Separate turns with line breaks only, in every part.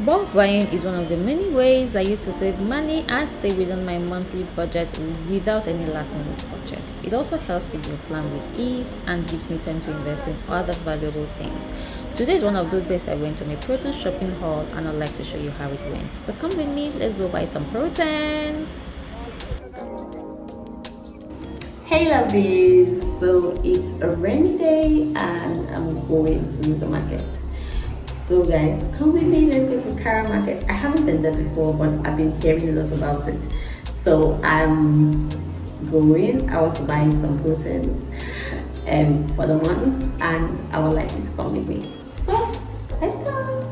Bulk buying is one of the many ways I use to save money and stay within my monthly budget without any last minute purchase. It also helps me to plan with ease and gives me time to invest in other valuable things. Today is one of those days I went on a protein shopping haul and I'd like to show you how it went. So come with me, let's go buy some proteins.
Hey lovelies! So it's a rainy day and I'm going to the market. So guys, come with me, let's go to Kara Market. I haven't been there before, but I've been hearing a lot about it. So I'm going. I want to buy some proteins for the month and I would like you to come with me. So let's go!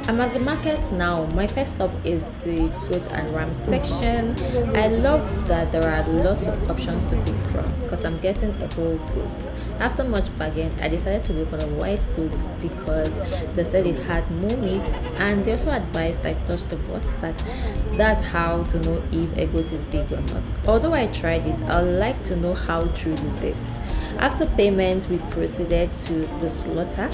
I'm at the market now. My first stop is the goat and ram section. I love that there are lots of options to pick from because I'm getting a whole goat. After much bargain, I decided to go for the white goat because they said it had more meat, and they also advised I touch the butts. That's how to know if a goat is big or not. Although I tried it, I'd like to know how true this is. After payment, we proceeded to the slaughter.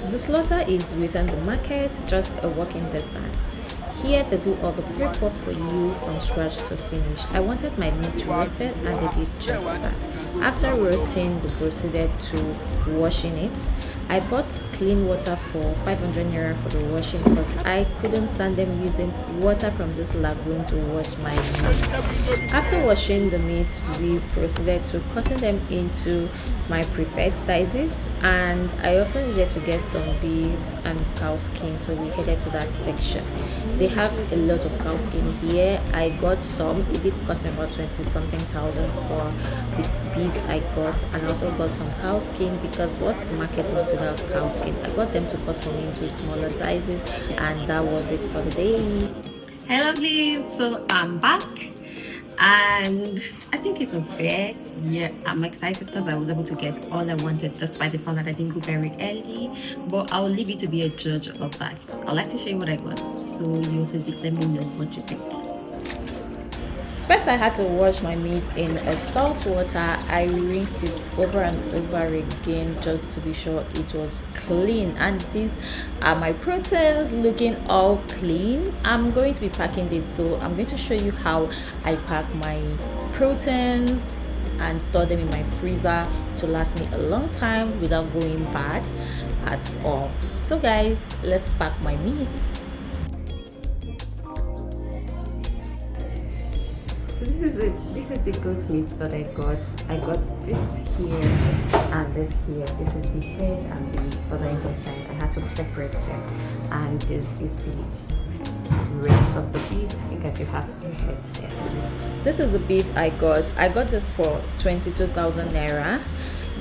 The slaughter is within the market, just a walking distance. Here they do all the prep work for you from scratch to finish. I wanted my meat roasted and they did just that. After roasting, they proceeded to washing it. I bought clean water for 500 naira for the washing because I couldn't stand them using water from this lagoon to wash my meat. After washing the meat, we proceeded to cutting them into my preferred sizes, and I also needed to get some beef and cow skin, so we headed to that section. They have a lot of cow skin here. I got some. It did cost me about 20 something thousand for the beef I got, and I also got some cow skin because what's the market want without cow skin? I got them to cut for me into smaller sizes, and that was it for the day.
Hello please, so I'm back and I think it was fair. Yeah, I'm excited because I was able to get all I wanted despite the fact that I didn't go very early, but I'll leave you to be a judge of that. I'd like to show you what I got, so you also let me know what you think.
First, I had to wash my meat in a salt water. I rinsed it over and over again just to be sure it was clean. And these are my proteins looking all clean. I'm going to be packing this, so I'm going to show you how I pack my proteins and store them in my freezer to last me a long time without going bad at all. So guys, let's pack my meat. So this is the goat meat that I got. I got this here and this here. This is the head and the other intestine. I had to separate them. And this is the rest of the beef. I guess you have the head there. This is the beef I got. I got this for 22,000 naira.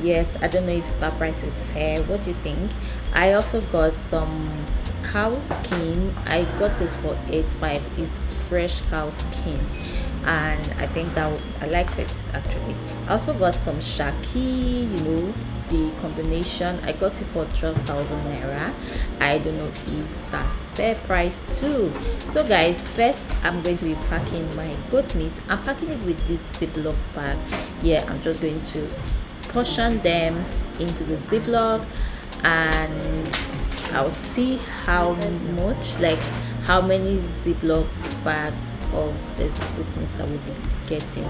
Yes, I don't know if that price is fair. What do you think? I also got some cow skin. I got this for 8.5. It's fresh cow skin, and I think that I liked it actually. I also got some shaki, the combination. I got it for 12,000 naira. I don't know if that's fair price too. So guys, first I'm going to be packing my goat meat. I'm packing it with this Ziploc bag. Yeah, I'm just going to portion them into the Ziploc, and I'll see how much, like how many Ziploc bags of this goat meat I will be getting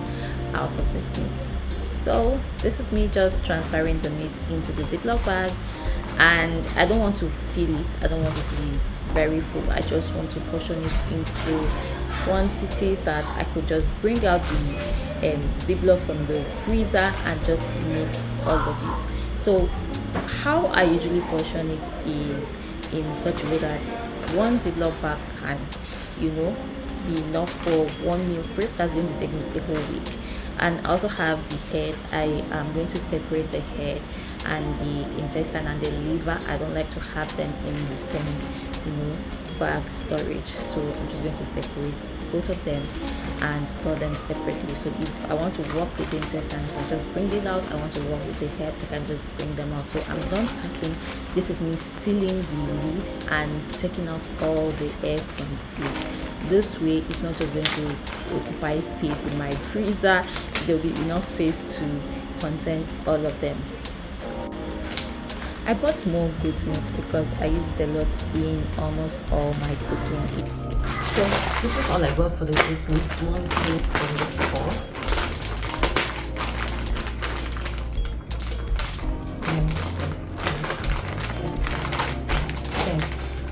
out of this meat. So this is me just transferring the meat into the Ziploc bag, and I don't want to fill it. I don't want it to be very full. I just want to portion it into quantities that I could just bring out the Ziploc from the freezer and just make all of it. So how I usually portion it is in such a way that one Ziploc bag can, be enough for one meal prep. That's going to take me a whole week. And I also have the head. I am going to separate the head and the intestine and the liver. I don't like to have them in the same, bag storage, so I'm just going to separate both of them and store them separately. So if I want to work with the intestine, I can just bring it out. I want to work with the head, I can just bring them out. So I'm done packing. This is me sealing the lid and taking out all the air from the plate. This way it's not just going to occupy space in my freezer. There will be enough space to contain all of them. I bought more goat meat because I use it a lot in almost all my cooking. So this is all I got for the goat meat. 1 cube from the store.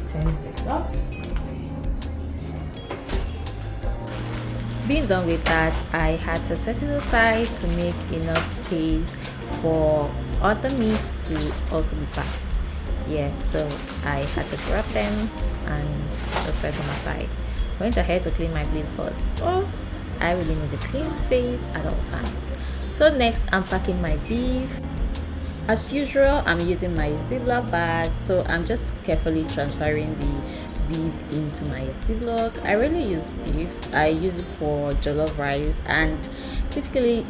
Ten ziplocs. Being done with that, I had to set it aside to make enough space for other meat to also be packed. Yeah, so I had to grab them and just set them aside. Went ahead to clean my place because I really need a clean space at all times. So next, I'm packing my beef. As usual, I'm using my Ziploc bag, so I'm just carefully transferring the beef into my Ziploc. I really use beef. I use it for jollof rice and typically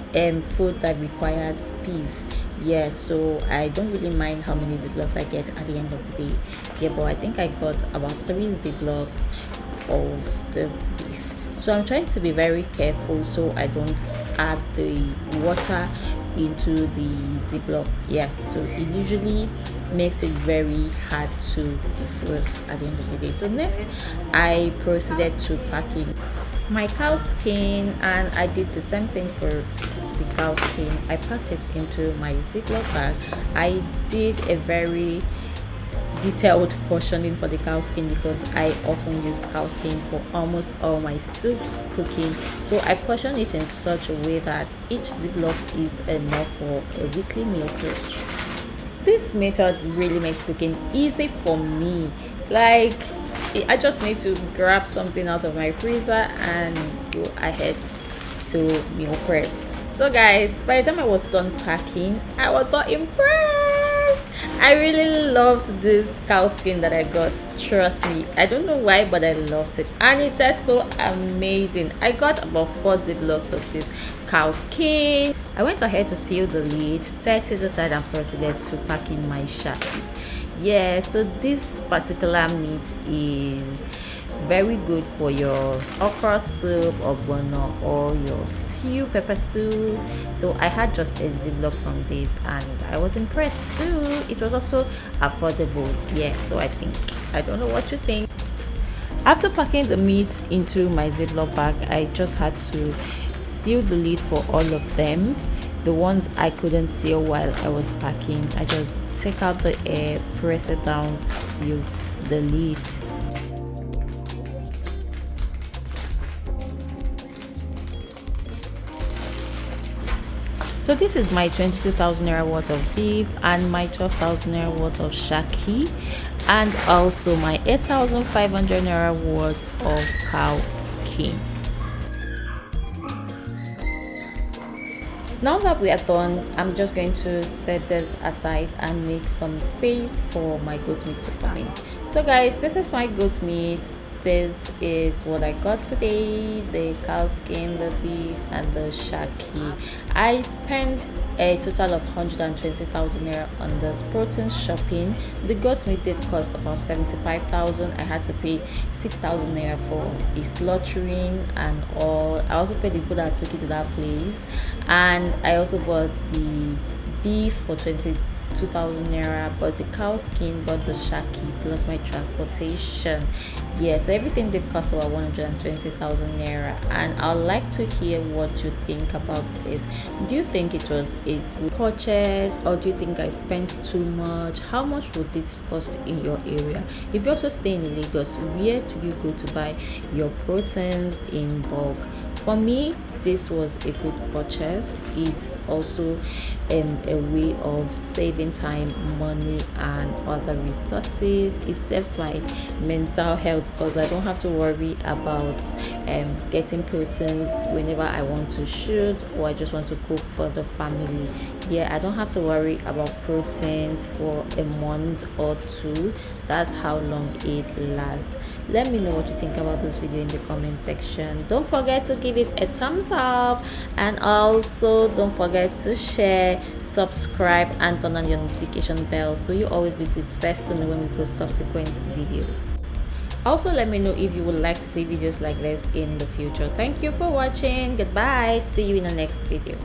food that requires beef. Yeah, so I don't really mind how many Ziplocs I get at the end of the day. Yeah, but I think I got about 3 Ziplocs of this beef. So I'm trying to be very careful so I don't add the water into the Ziploc. Yeah, so it usually makes it very hard to defrost at the end of the day. So next, I proceeded to packing my cow skin, and I did the same thing for the cow skin. I packed it into my Ziploc bag. I did a very detailed portioning for the cow skin because I often use cow skin for almost all my soups cooking. So I portion it in such a way that each Ziploc is enough for a weekly meal prep. This method really makes cooking easy for me. Like, I just need to grab something out of my freezer and go ahead to meal prep. So guys, by the time I was done packing, I was so impressed. I really loved this cow skin that I got. Trust me, I don't know why, but I loved it, and it is so amazing. I got about 4 Ziplocs of this cow skin. I went ahead to seal the lid, set it aside, and proceeded to pack in my shaki. Yeah, so this particular meat is very good for your okra soup or bono or your stew pepper soup. So I had just a Ziploc from this and I was impressed too. It was also affordable. Yeah, so I don't know what you think. After packing the meat into my Ziploc bag, I just had to seal the lid for all of them. The ones I couldn't seal while I was packing, I just take out the air, press it down, seal the lid. So this is my 22,000 naira worth of beef and my 12,000 naira worth of shaki, and also my 8,500 naira worth of cow skin. Now that we are done, I'm just going to set this aside and make some space for my goat meat to come in. So guys, this is my goat meat. This is what I got today: the cow skin, the beef, and the shaki. I spent a total of 120,000 naira on this protein shopping. The goat meat did cost about 75,000. I had to pay 6,000 naira for the slaughtering and all. I also paid the people that took it to that place, and I also bought the beef for 22,000 naira, but the cow skin, but the shaki plus my transportation. Yeah, so everything did cost about 120,000 naira, and I'd like to hear what you think about this. Do you think it was a good purchase, or do you think I spent too much? How much would it cost in your area? If you also stay in Lagos, where do you go to buy your proteins in bulk? For me, this was a good purchase. It's also a way of saving time, money, and other resources. It saves my mental health because I don't have to worry about getting proteins whenever I want to shoot or I just want to cook for the family. Yeah, I don't have to worry about proteins for a month or two. That's how long it lasts. Let me know what you think about this video in the comment section. Don't forget to give it a thumbs up, and also don't forget to share, subscribe, and turn on your notification bell so you always be the first to know when we post subsequent videos. Also, let me know if you would like to see videos like this in the future. Thank you for watching. Goodbye. See you in the next video.